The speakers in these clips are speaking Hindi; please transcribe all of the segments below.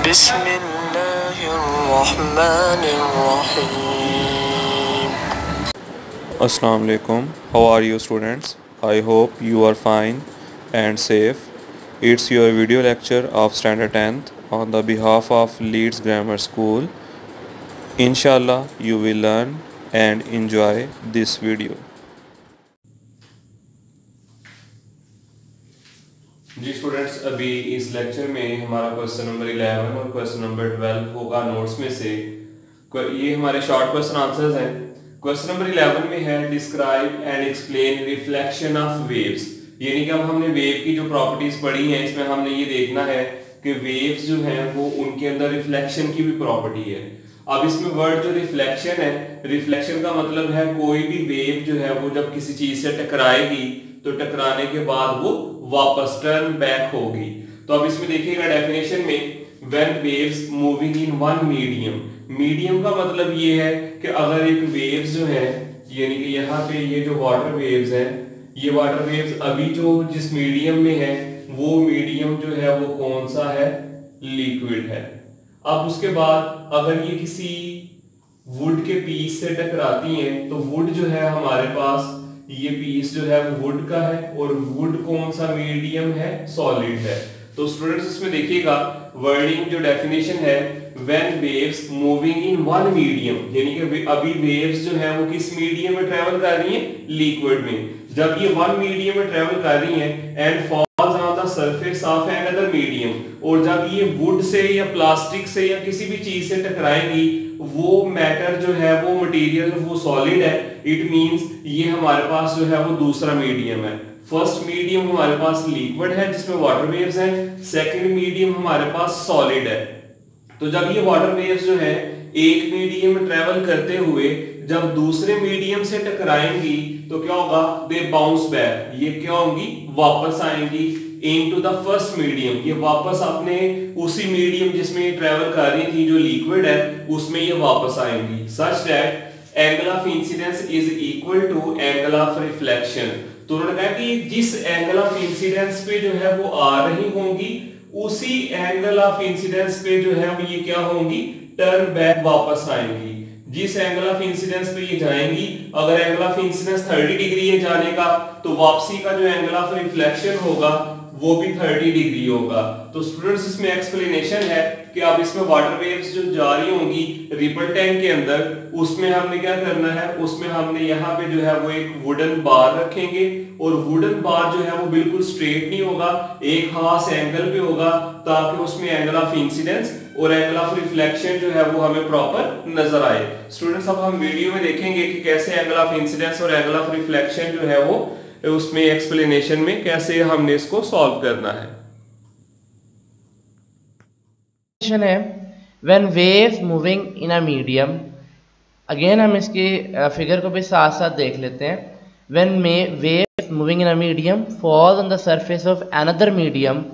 बिस्मिल्लाहिर्रहमानिर्रहीम। Assalamu alaikum. How are you students? I hope you are fine and safe. It's your video lecture of standard 10th on the behalf of Leeds Grammar School. Inshallah you will learn and enjoy this video. जी स्टूडेंट्स, अभी इस लेक्चर में हमारा क्वेश्चन नंबर 11 और क्वेश्चन नंबर 12 होगा नोट्स में से। ये हमारे शॉर्ट क्वेश्चन आंसर्स हैं। क्वेश्चन नंबर 11 में है describe and explain reflection of waves, यानी कि अब हमने वेव की जो प्रॉपर्टीज पढ़ी हैं इसमें हमने ये देखना है कि वेव्स जो हैं वो उनके अंदर रिफ्लेक्शन की भी प्रॉपर्टी है। अब इसमें वर्ड जो रिफ्लेक्शन है, रिफ्लेक्शन का मतलब है कोई भी वेव जो है वो जब किसी चीज से टकराएगी तो टकराने के बाद वो वापस टर्न बैक होगी। तो अब इसमें देखिएगा डेफिनेशन में, when waves moving in one medium, medium का मतलब ये है कि अगर एक वेव्स जो है, यानी कि यहाँ पे ये जो वाटर वेव्स हैं, ये वाटर वेव्स अभी जो जिस मीडियम में है वो मीडियम जो है वो कौन सा है, लिक्विड है। अब उसके बाद अगर ये किसी वुड के पीस से टकराती हैं तो वुड जो है हमारे पास, ये पीस जो है वो वुड का है और वुड कौन सा मीडियम है, सॉलिड है। तो स्टूडेंट्स इसमें देखिएगा वर्डिंग जो डेफिनेशन है, when waves moving in one medium, यानी कि अभी वेव्स जो है वो किस मीडियम में ट्रेवल कर रही हैं, लिक्विड में। जब ये वन मीडियम में ट्रेवल कर रही हैं and falls on the surface of another medium, और जब ये वुड से या प्लास्टिक से या किसी भी चीज से टकराएंगी वो मैटर जो है वो मटेरियल वो सॉलिड है। इट मींस ये हमारे पास जो है वो दूसरा मीडियम है। फर्स्ट मीडियम हमारे पास लिक्विड है जिसमें वाटर वेव्स हैं, सेकंड मीडियम हमारे पास सॉलिड है। तो जब ये वाटर वेव्स जो है एक मीडियम में ट्रेवल करते हुए जब दूसरे मीडियम से टकराएंगी तो क्या होगा, दे बाउंस बैक, ये क्या होंगी, वापस आएंगी इनटू द फर्स्ट मीडियम, ये वापस अपने उसी मीडियम जिसमें ये ट्रेवल कर रही थी जो लिक्विड है उसमें ये वापस आएंगी। Such that angle of incidence is equal to angle of reflection. तो उन्होंने कहा कि जिस एंगल ऑफ इंसिडेंस पे जो है वो आ रही होंगी उसी एंगल ऑफ इंसिडेंस पे जो है वो ये क्या होंगी, टर्न बैक वापस आएंगी। जिस एंगल ऑफ इंसिडेंस पे ये जाएंगी, अगर एंगल ऑफ इंसिडेंस 30 डिग्री है जाने का तो वापसी का जो एंगल ऑफ रिफ्लेक्शन होगा वो भी 30 डिग्री होगा। तो स्टूडेंट्स इसमें एक्सप्लेनेशन है कि अब इसमें वाटर वेव्स जो जा रही होंगी रिपल टैंक के अंदर, उसमें हमने क्या करना है, उसमें हमने यहाँ पे जो है वो एक वुडन बार रखेंगे और वुडन बार जो है वो बिल्कुल स्ट्रेट नहीं होगा, एक खास एंगल पे होगा ताकि उसमें एंगल ऑफ इंसिडेंस और एंगल ऑफ रिफ्लेक्शन जो है वो हमें प्रॉपर नजर आए। स्टूडेंट्स अब हम वीडियो में देखेंगे कि कैसे एंगल ऑफ इंसिडेंस और एंगल ऑफ रिफ्लेक्शन जो है वो उसमें एक्सप्लेनेशन में कैसे हमने इसको सॉल्व करना है। When waves moving in a medium, again हम इसकी फिगर को भी साथ साथ देख लेते हैं। When waves moving in a medium falls on the surface of another medium,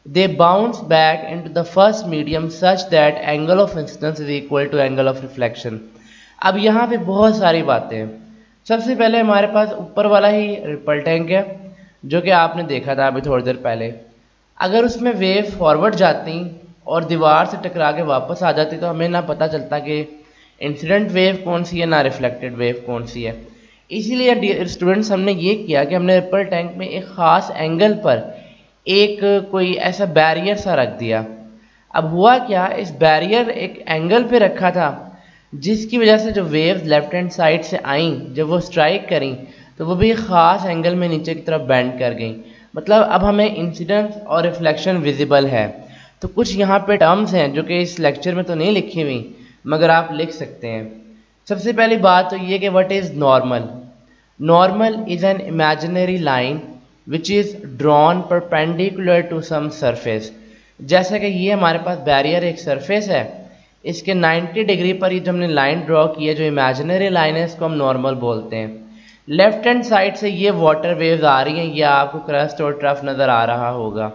they bounce back into the first medium such that angle of incidence is equal to angle of reflection। अब यहाँ पे बहुत सारी बातें हैं। सबसे पहले हमारे पास ऊपर वाला ही रिपल टैंक है जो कि आपने देखा था अभी थोड़ी देर पहले। अगर उसमें वेव फॉरवर्ड जाती और दीवार से टकरा के वापस आ जाती तो हमें ना पता चलता कि इंसिडेंट वेव कौन सी है ना रिफ्लेक्टेड वेव कौन सी है। इसीलिए स्टूडेंट्स हमने ये किया कि हमने रिपल टैंक में एक ख़ास एंगल पर एक कोई ऐसा बैरियर सा रख दिया। अब हुआ क्या, इस बैरियर एक एंगल पे रखा था जिसकी वजह से जो वेव्स लेफ्ट हैंड साइड से आईं, जब वो स्ट्राइक करी तो वो भी ख़ास एंगल में नीचे की तरफ बेंड कर गई। मतलब अब हमें इंसिडेंस और रिफ्लेक्शन विजिबल है। तो कुछ यहाँ पे टर्म्स हैं जो कि इस लेक्चर में तो नहीं लिखी हुई मगर आप लिख सकते हैं। सबसे पहली बात तो ये कि what is normal. Normal is an imaginary line which is drawn perpendicular to some surface। जैसा कि ये हमारे पास बैरियर एक सरफेस है, इसके 90 डिग्री पर ये जो हमने लाइन ड्रॉ की है, जो इमेजिनरी लाइन है, इसको हम नॉर्मल बोलते हैं। लेफ्ट हैंड साइड से ये वाटर वेव्स आ रही हैं, ये आपको क्रस्ट और ट्रफ नज़र आ रहा होगा।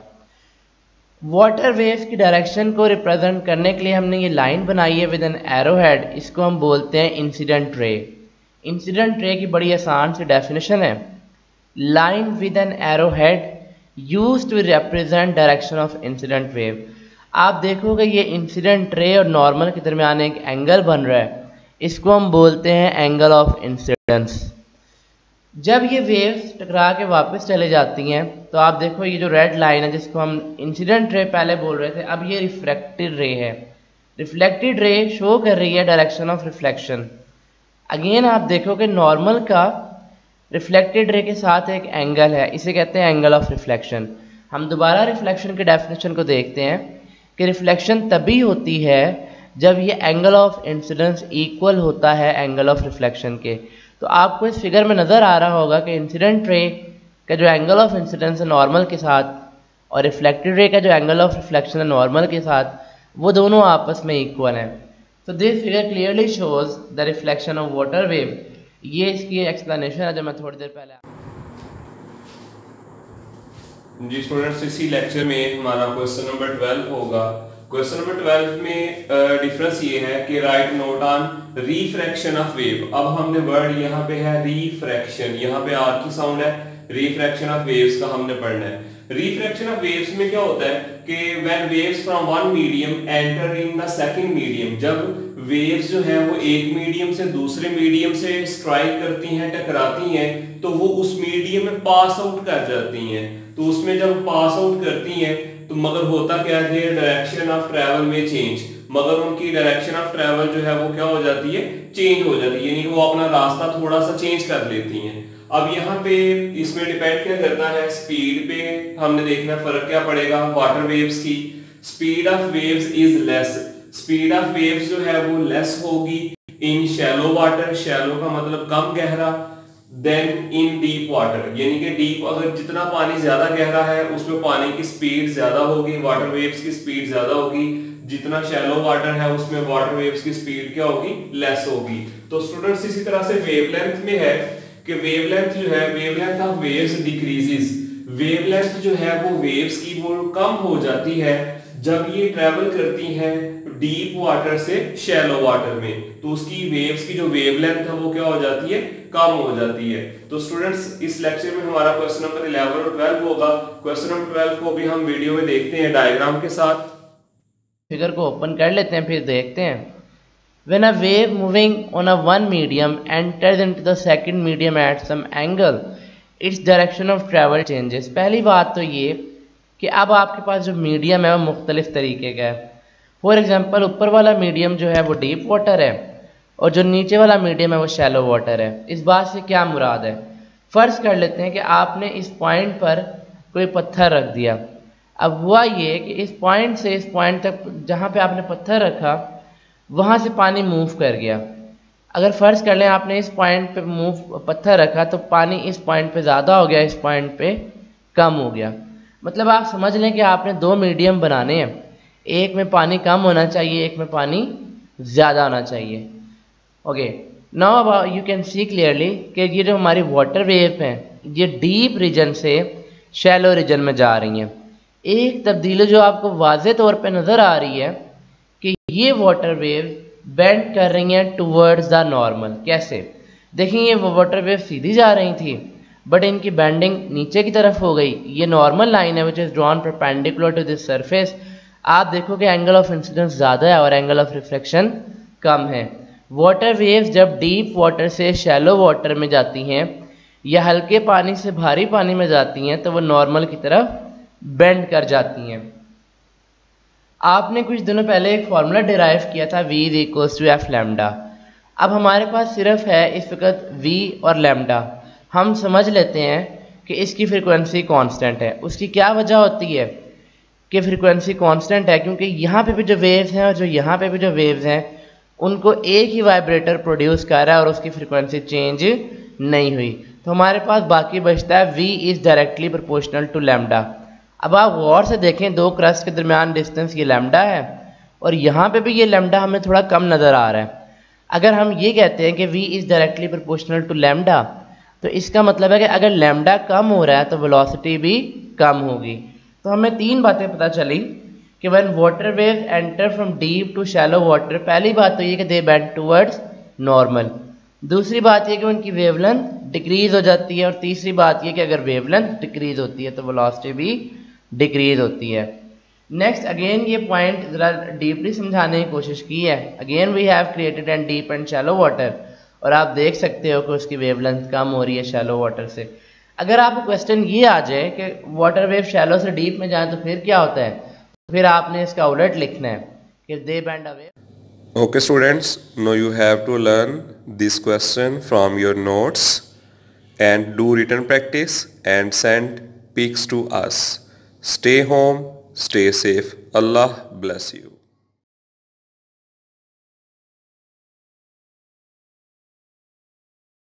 वाटर वेव्स की डायरेक्शन को रिप्रेजेंट करने के लिए हमने ये लाइन बनाई है विद एन एरो हेड, इसको हम बोलते हैं इंसिडेंट रे। इंसिडेंट रे की बड़ी आसान सी डेफिनेशन है, line with an arrowhead used to represent direction of incident wave। आप देखोगे ये इंसिडेंट रे और नॉर्मल के दरमियान एक एंगल बन रहा है, इसको हम बोलते हैं एंगल ऑफ इंसिडेंस। जब ये वेव्स टकरा के वापस चले जाती हैं तो आप देखो ये जो रेड लाइन है जिसको हम इंसिडेंट रे पहले बोल रहे थे, अब ये रिफ्लेक्टेड रे है। रिफ्लेक्टेड रे शो कर रही है डायरेक्शन ऑफ रिफ्लेक्शन। अगेन आप देखोगे नॉर्मल का रिफ्लेक्टेड रे के साथ एक एंगल है, इसे कहते हैं एंगल ऑफ रिफ्लेक्शन। हम दोबारा रिफ्लेक्शन के डेफिनेशन को देखते हैं कि रिफ्लेक्शन तभी होती है जब ये एंगल ऑफ इंसिडेंस इक्वल होता है एंगल ऑफ रिफ्लेक्शन के। तो आपको इस फिगर में नज़र आ रहा होगा कि इंसिडेंट रे का जो एंगल ऑफ इंसिडेंस है नॉर्मल के साथ और रिफ्लेक्टेड रे का जो एंगल ऑफ रिफ्लेक्शन है नॉर्मल के साथ, वो दोनों आपस में इक्वल हैं। तो this figure clearly shows the reflection of water wave. ये इसकी एक्सप्लेनेशन है जो मैं थोड़ी देर पहले जी स्टूडेंट्स, इसी लेक्चर में हमारा क्वेश्चन नंबर 12 होगा। क्वेश्चन नंबर 12 में डिफरेंस ये है कि right note on refraction of wave. अब हमने वर्ड यहाँ पे है रिफ्रैक्शन, यहाँ पे आर की साउंड है, रिफ्रैक्शन ऑफ वेव्स का हमने पढ़ना है। रिफ्रैक्शन ऑफ वेव्स में क्या होता है कि when waves from one medium enter in the second medium, जब वेव्स जो है वो एक मीडियम से दूसरे मीडियम से स्ट्राइक करती हैं, टकराती हैं, तो वो उस मीडियम में पास आउट कर जाती हैं। तो उसमें जब पास आउट करती हैं तो मगर होता क्या है, डायरेक्शन ऑफ ट्रैवल में चेंज, मगर उनकी डायरेक्शन ऑफ ट्रैवल जो है वो क्या हो जाती है, चेंज हो जाती है, यानी वो अपना रास्ता थोड़ा सा चेंज कर लेती हैं। अब यहाँ पे इसमें डिपेंड क्या करता है, स्पीड पे हमने देखना फर्क क्या पड़ेगा। वाटर वेव्स की speed of waves is less, speed of waves जो है वो लेस होगी इन शैलो वाटर, शैलो का मतलब कम गहरा, देन इन डीप वाटर, यानी कि डीप अगर जितना पानी ज्यादा गहरा है उसमें पानी की स्पीड ज्यादा होगी, वाटर वेव्स की स्पीड ज्यादा होगी। जितना शैलो वाटर है उसमें वाटर वेव्स की स्पीड क्या होगी, लेस होगी। तो स्टूडेंट्स इसी तरह से वेवलेंथ में है कि वेवलेंथ जो है, wavelength of waves decreases, wavelength जो है वो वेव्स की वो कम हो जाती है जब ये ट्रेवल करती हैं डीप वाटर से शैलो वाटर में, तो उसकी वेव्स की जो वेवलेंथ है वो क्या हो जाती है, कम हो जाती है। तो स्टूडेंट्स इस लेक्चर में हमारा क्वेश्चन नंबर 11 और 12 होगा। क्वेश्चन नंबर 12 को भी हम वीडियो में देखते हैं डायग्राम के साथ। फिगर को ओपन कर लेते हैं फिर देखते हैं। When a wave moving on a one medium enters into the second medium at some angle, its direction of travel changes। पहली बात तो ये कि अब आपके पास जो मीडियम है वो मुख्तलिफ तरीके का है। फॉर एग्जांपल ऊपर वाला मीडियम जो है वो डीप वाटर है और जो नीचे वाला मीडियम है वो शैलो वाटर है। इस बात से क्या मुराद है, फ़र्ज़ कर लेते हैं कि आपने इस पॉइंट पर कोई पत्थर रख दिया। अब हुआ ये कि इस पॉइंट से इस पॉइंट तक जहाँ पे आपने पत्थर रखा वहाँ से पानी मूव कर गया। अगर फ़र्ज़ कर लें आपने इस पॉइंट पे पत्थर रखा तो पानी इस पॉइंट पे ज़्यादा हो गया, इस पॉइंट पे कम हो गया। मतलब आप समझ लें कि आपने दो मीडियम बनाने हैं, एक में पानी कम होना चाहिए, एक में पानी ज़्यादा होना चाहिए। ओके, नाउ अब यू कैन सी क्लियरली कि ये जो हमारी वाटर वेव हैं ये डीप रीजन से शैलो रीजन में जा रही हैं। एक तब्दीली जो आपको वाज़े तौर पे नज़र आ रही है कि ये वाटर वेव बेंड कर रही हैं टूवर्ड्स द नॉर्मल। कैसे देखें, ये वाटर वेव सीधी जा रही थी बट इनकी बेंडिंग नीचे की तरफ हो गई। ये नॉर्मल लाइन है which is drawn perpendicular to this surface. आप देखो कि एंगल ऑफ इंसिडेंस ज़्यादा है और एंगल ऑफ रिफ्लेक्शन कम है। वाटर वेव्स जब डीप वाटर से शैलो वाटर में जाती हैं या हल्के पानी से भारी पानी में जाती हैं तो वो नॉर्मल की तरफ बेंड कर जाती हैं। आपने कुछ दिनों पहले एक फार्मूला डिराइव किया था v equals to F lambda. अब हमारे पास सिर्फ है इस वक्त v और लैम्डा। हम समझ लेते हैं कि इसकी फ्रीक्वेंसी कांस्टेंट है। उसकी क्या वजह होती है कि फ्रीक्वेंसी कांस्टेंट है, क्योंकि यहाँ पे भी जो वेव्स हैं और जो यहाँ पे भी जो वेव्स हैं उनको एक ही वाइब्रेटर प्रोड्यूस कर रहा है और उसकी फ्रीक्वेंसी चेंज नहीं हुई। तो हमारे पास बाकी बचता है v is directly proportional to lambda. अब आप गौर से देखें, दो क्रस्ट के दरमियान डिस्टेंस ये लैम्डा है और यहाँ पे भी ये लैम्डा हमें थोड़ा कम नज़र आ रहा है। अगर हम ये कहते हैं कि v is directly proportional to lambda तो इसका मतलब है कि अगर लैम्डा कम हो रहा है तो वेलोसिटी भी कम होगी। तो हमें तीन बातें पता चली कि when water wave enter from deep to shallow water, पहली बात तो ये कि दे बेंड टुवर्ड्स नॉर्मल। दूसरी बात ये कि उनकी वेवलेंथ डिक्रीज हो जाती है और तीसरी बात ये कि अगर वेवलेंथ डिक्रीज होती है तो वेलोसिटी भी डिक्रीज होती है। नेक्स्ट अगेन ये पॉइंट ज़रा डीपली समझाने की कोशिश की है। Again we have created an deep and shallow water, और आप देख सकते हो कि उसकी वेवलेंथ कम हो रही है शैलो वाटर से। अगर आपको क्वेश्चन ये आ जाए कि वाटर वेव शैलो से डीप में जाए तो फिर क्या होता है, तो फिर आपने इसका उलट लिखना है कि they bend away. Okay students, now you have to learn this question from your notes and do written practice and send pics to us. Stay home, stay safe. Allah bless you.